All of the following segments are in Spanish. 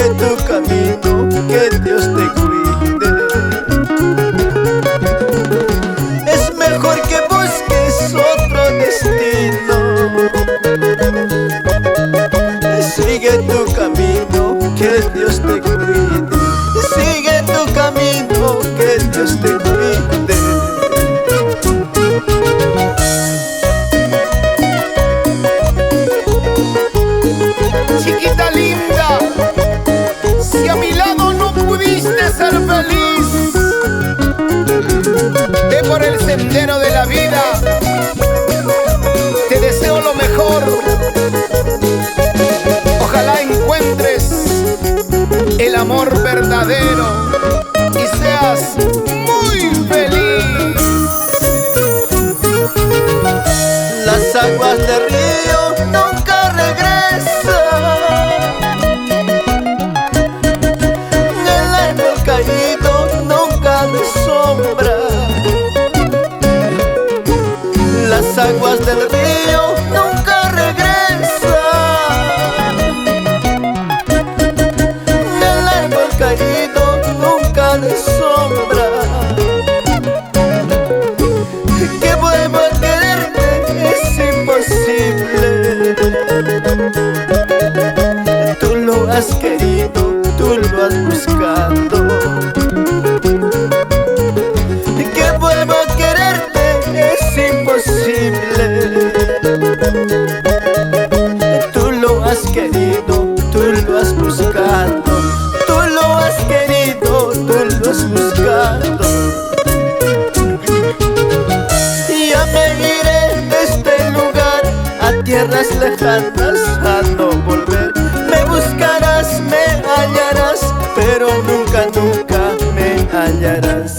Sigue tu camino, que Dios te cuide. Es mejor que busques otro destino. Sigue tu camino, que Dios te cuide. Sigue tu camino, que Dios te cuide. Chiquita linda, si a mi lado no pudiste ser feliz, ve por el sendero de la vida. Te deseo lo mejor. Ojalá encuentres el amor verdadero y seas muy feliz. Las aguas del río nunca regresan. El árbol caído nunca de sombra. Las aguas del río nunca regresan. El árbol caído nunca de sombra. Que vuelva a quererte es imposible. Tú lo has querido, tú lo has buscado. Que vuelva a quererte es imposible. Tú lo has querido, tú lo has buscado. Tú lo has querido, tú lo has buscado. Ya me iré de este lugar a tierras lejanas a no volver. Me buscarás, me hallarás, pero nunca, nunca me hallarás.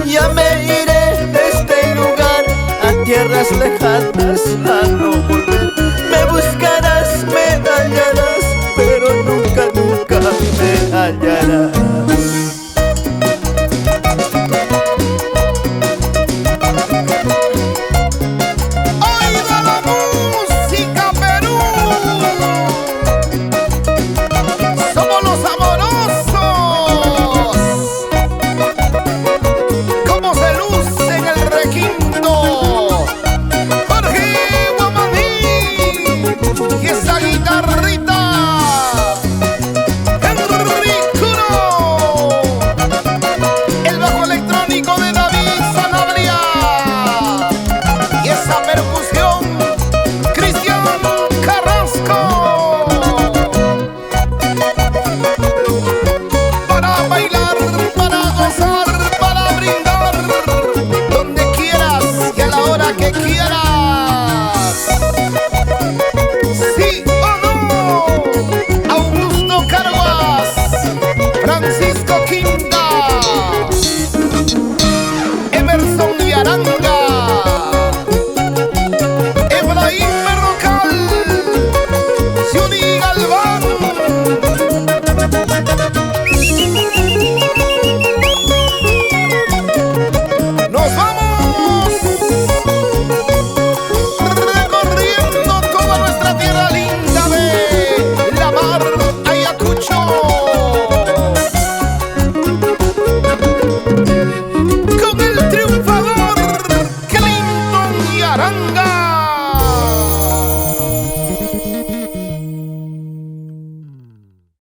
Ya me iré de este lugar a tierras lejanas a no volver. Me buscarás, me hallarás, pero nunca, nunca me hallarás.